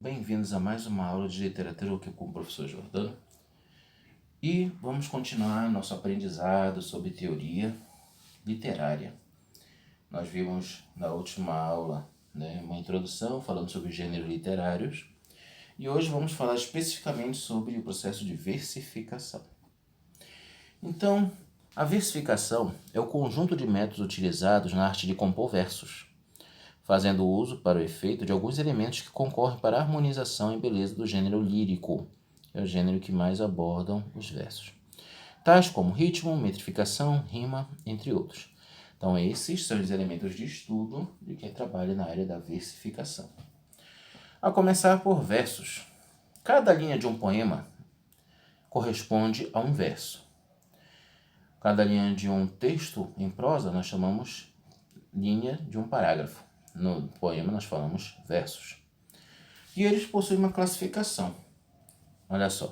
Bem-vindos a mais uma aula de literatura aqui com o professor Jordano. E vamos continuar nosso aprendizado sobre teoria literária. Nós vimos na última aula uma introdução falando sobre os gêneros literários. E hoje vamos falar especificamente sobre o processo de versificação. Então, a versificação é o conjunto de métodos utilizados na arte de compor versos, fazendo uso para o efeito de alguns elementos que concorrem para a harmonização e beleza do gênero lírico, que é o gênero que mais abordam os versos, tais como ritmo, metrificação, rima, entre outros. Então esses são os elementos de estudo de quem trabalha na área da versificação. A começar por versos. Cada linha de um poema corresponde a um verso. Cada linha de um texto em prosa nós chamamos linha de um parágrafo. No poema nós falamos versos. E eles possuem uma classificação. Olha só.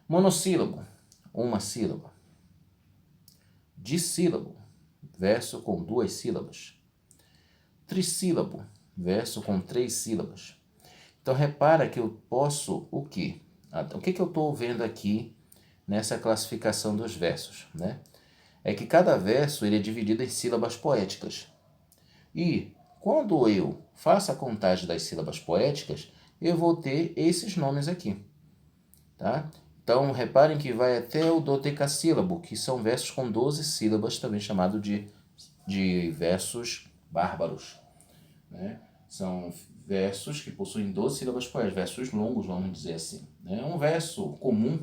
Monossílabo, uma sílaba. Dissílabo, verso com 2 sílabas. Trissílabo, verso com 3 sílabas. Então repara que eu posso o quê? O que eu estou vendo aqui nessa classificação dos versos, né? É que cada verso ele é dividido em sílabas poéticas. E quando eu faço a contagem das sílabas poéticas, eu vou ter esses nomes aqui, tá? Então, reparem que vai até o dodecassílabo, que são versos com 12 sílabas, também chamado de versos bárbaros, né? São versos que possuem 12 sílabas poéticas, versos longos, vamos dizer assim, né? Um verso comum,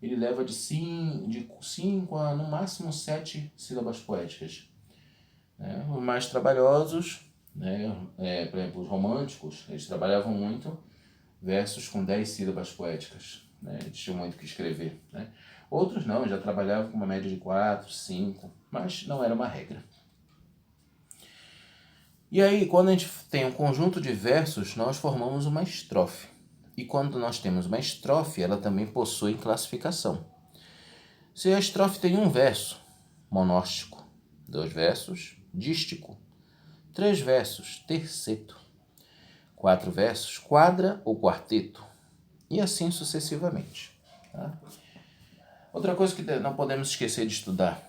ele leva de 5 a, no máximo, 7 sílabas poéticas. Os mais trabalhosos, por exemplo, os românticos, eles trabalhavam muito versos com 10 sílabas poéticas, eles tinham muito o que escrever. Outros não, já trabalhavam com uma média de 4, 5, mas não era uma regra. E aí, quando a gente tem um conjunto de versos, nós formamos uma estrofe. E quando nós temos uma estrofe, ela também possui classificação. Se a estrofe tem um verso, monóstico, 2 versos, dístico, 3 versos, terceto, 4 versos, quadra ou quarteto, e assim sucessivamente. Tá? Outra coisa que não podemos esquecer de estudar,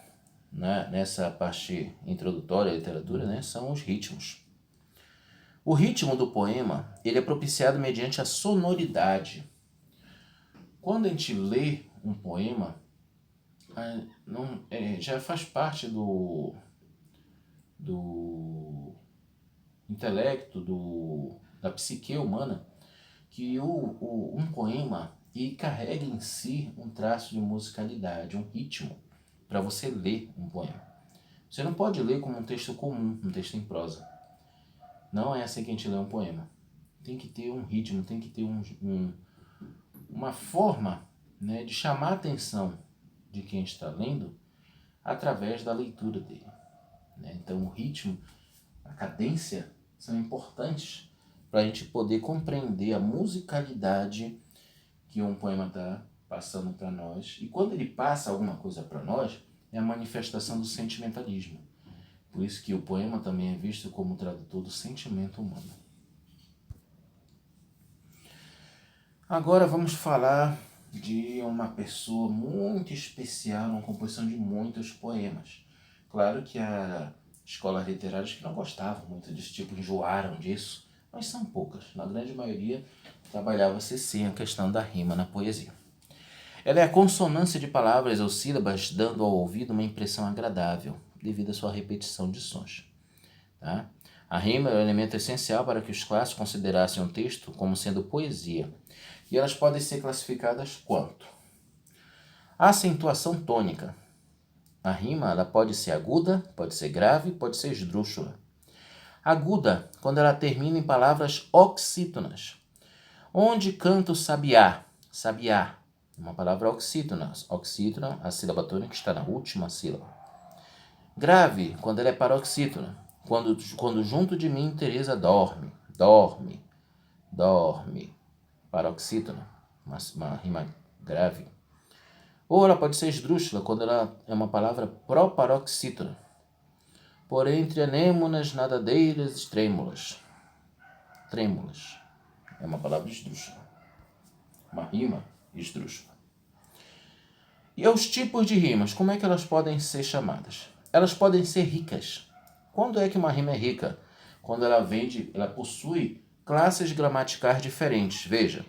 nessa parte introdutória à literatura, são os ritmos. O ritmo do poema ele é propiciado mediante a sonoridade. Quando a gente lê um poema, já faz parte do intelecto, da psique humana, que um poema ele carrega em si um traço de musicalidade, um ritmo, para você ler um poema. Você não pode ler como um texto comum, um texto em prosa. Não é assim que a gente lê um poema. Tem que ter um ritmo, tem que ter uma forma de chamar a atenção de quem está lendo através da leitura dele. Então o ritmo, a cadência são importantes para a gente poder compreender a musicalidade que um poema está passando para nós. E quando ele passa alguma coisa para nós, é a manifestação do sentimentalismo. Por isso que o poema também é visto como tradutor do sentimento humano. Agora vamos falar de uma pessoa muito especial, uma composição de muitos poemas. Claro que há escolas literárias que não gostavam muito desse tipo, enjoaram disso, mas são poucas. Na grande maioria, trabalhava-se sim a questão da rima na poesia. Ela é a consonância de palavras ou sílabas, dando ao ouvido uma impressão agradável, devido à sua repetição de sons. Tá? A rima é o elemento essencial para que os clássicos considerassem um texto como sendo poesia. E elas podem ser classificadas quanto? A acentuação tônica. A rima ela pode ser aguda, pode ser grave, pode ser esdrúxula. Aguda, quando ela termina em palavras oxítonas. Onde canta o sabiá? Sabiá, uma palavra oxítona. Oxítona, a sílaba tônica está na última sílaba. Grave, quando ela é paroxítona. Quando junto de mim Teresa dorme, dorme, dorme. Paroxítona, uma rima grave. Ou ela pode ser esdrúxula, quando ela é uma palavra proparoxítona. Por entre anêmonas nadadeiras trêmulas. Trêmulas. É uma palavra esdrúxula. Uma rima esdrúxula. E os tipos de rimas, como é que elas podem ser chamadas? Elas podem ser ricas. Quando é que uma rima é rica? Quando ela possui classes gramaticais diferentes. Veja,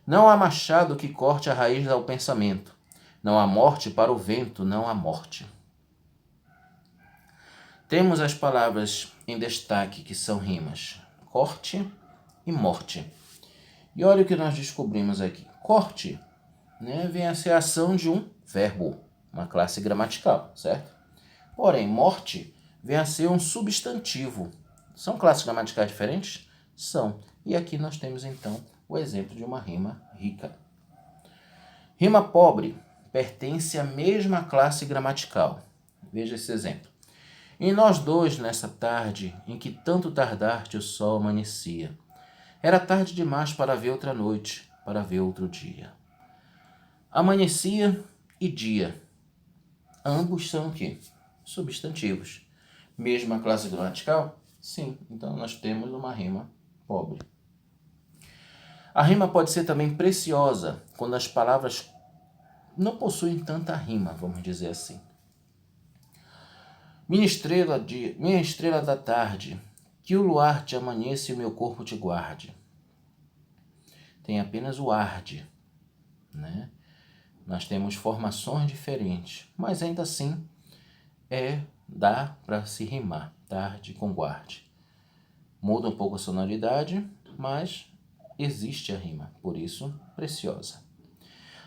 não há machado que corte a raiz ao pensamento. Não há morte para o vento, não há morte. Temos as palavras em destaque que são rimas: corte e morte. E olha o que nós descobrimos aqui. Corte, né, vem a ser a ação de um verbo, uma classe gramatical, certo? Porém, morte vem a ser um substantivo. São classes gramaticais diferentes? São. E aqui nós temos, então, o exemplo de uma rima rica. Rima pobre pertence à mesma classe gramatical. Veja esse exemplo. E nós dois, nessa tarde, em que tanto tardaste o sol amanhecia. Era tarde demais para ver outra noite, para ver outro dia. Amanhecia e dia. Ambos são o quê? Substantivos. Mesma classe gramatical? Sim. Então nós temos uma rima pobre. A rima pode ser também preciosa, quando as palavras não possuem tanta rima, vamos dizer assim. Minha estrela da tarde, que o luar te amanheça e o meu corpo te guarde. Tem apenas o arde, né? Nós temos formações diferentes, mas ainda assim dá para se rimar, tarde com guarde. Muda um pouco a sonoridade, mas existe a rima, por isso preciosa.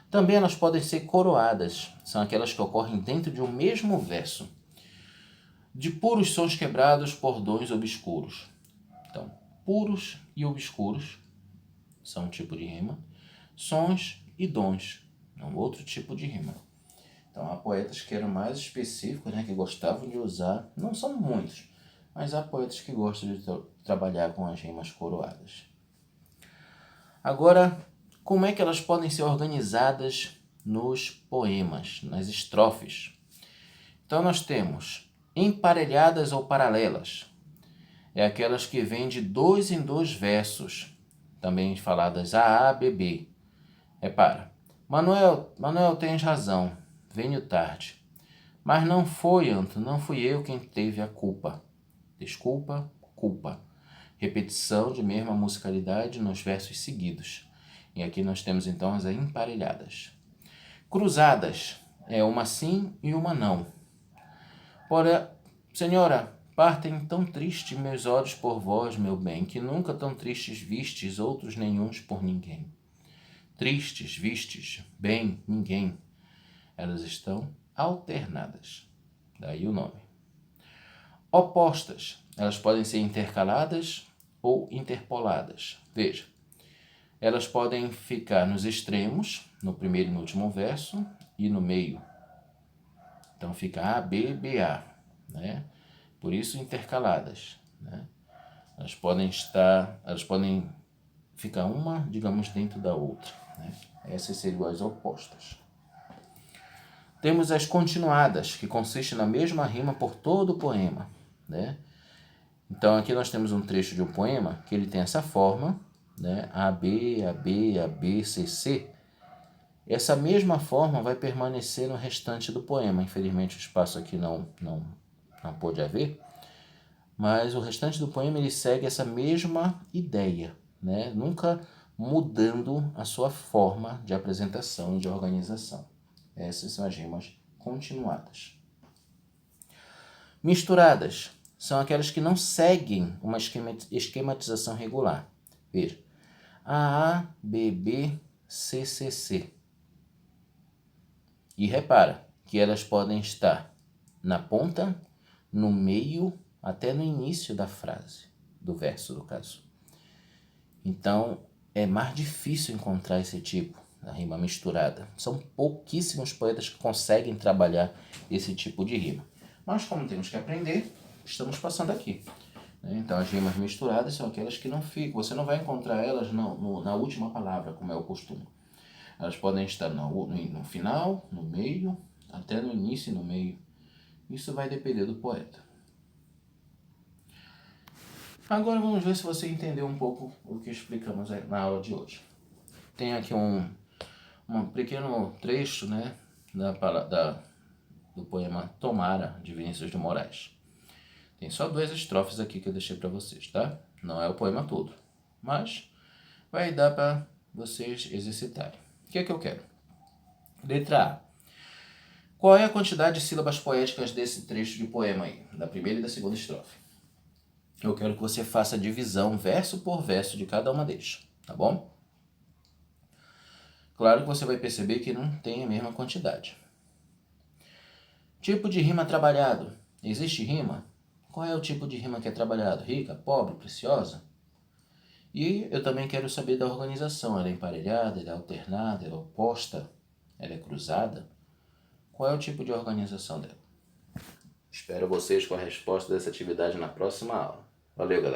Também elas podem ser coroadas, são aquelas que ocorrem dentro de um mesmo verso. De puros sons quebrados por dons obscuros. Então, puros e obscuros são um tipo de rima. Sons e dons é um outro tipo de rima. Então, há poetas que eram mais específicos, né, que gostavam de usar, não são muitos, mas há poetas que gostam de trabalhar com as rimas coroadas. Agora, como é que elas podem ser organizadas nos poemas, nas estrofes? Então, nós temos emparelhadas ou paralelas. É aquelas que vêm de 2 em 2 versos, também faladas A, B, B. Repara, Manuel, tens razão, venho tarde. Mas não fui eu quem teve a culpa. Desculpa, culpa. Repetição de mesma musicalidade nos versos seguidos. E aqui nós temos então as emparelhadas. Cruzadas, é uma sim e uma não. Porém, senhora, partem tão tristes meus olhos por vós, meu bem, que nunca tão tristes vistes outros nenhuns por ninguém. Tristes, vistes, bem, ninguém. Elas estão alternadas. Daí o nome. Opostas. Elas podem ser intercaladas ou interpoladas. Veja, elas podem ficar nos extremos, no primeiro e no último verso, e no meio. Então fica A, B, B, A, né? Por isso intercaladas, né? Elas podem ficar uma, digamos, dentro da outra, né? Essas seriam as opostas. Temos as continuadas, que consistem na mesma rima por todo o poema, né? Então aqui nós temos um trecho de um poema que ele tem essa forma, né? A, B, A, B, A, B, C, C. Essa mesma forma vai permanecer no restante do poema. Infelizmente o espaço aqui não pôde haver, mas o restante do poema ele segue essa mesma ideia, né? Nunca mudando a sua forma de apresentação e de organização. Essas são as rimas continuadas. Misturadas são aquelas que não seguem uma esquematização regular. Veja, A, B, B, C, C, C. E repara que elas podem estar na ponta, no meio, até no início da frase, do verso, no caso. Então, é mais difícil encontrar esse tipo, da rima misturada. São pouquíssimos poetas que conseguem trabalhar esse tipo de rima. Mas como temos que aprender, estamos passando aqui. Então, as rimas misturadas são aquelas que não ficam. Você não vai encontrar elas na última palavra, como é o costume. Elas podem estar no final, no meio, até no início e no meio. Isso vai depender do poeta. Agora vamos ver se você entendeu um pouco o que explicamos na aula de hoje. Tem aqui um pequeno trecho, né, do poema Tomara, de Vinícius de Moraes. Tem só 2 estrofes aqui que eu deixei para vocês, tá? Não é o poema todo, mas vai dar para vocês exercitarem. O que é que eu quero? Letra A. Qual é a quantidade de sílabas poéticas desse trecho de poema aí, da primeira e da segunda estrofe? Eu quero que você faça a divisão verso por verso de cada uma deles, tá bom? Claro que você vai perceber que não tem a mesma quantidade. Tipo de rima trabalhado. Existe rima? Qual é o tipo de rima que é trabalhado? Rica, pobre, preciosa? E eu também quero saber da organização. Ela é emparelhada, ela é alternada, ela é oposta, ela é cruzada? Qual é o tipo de organização dela? Espero vocês com a resposta dessa atividade na próxima aula. Valeu, galera!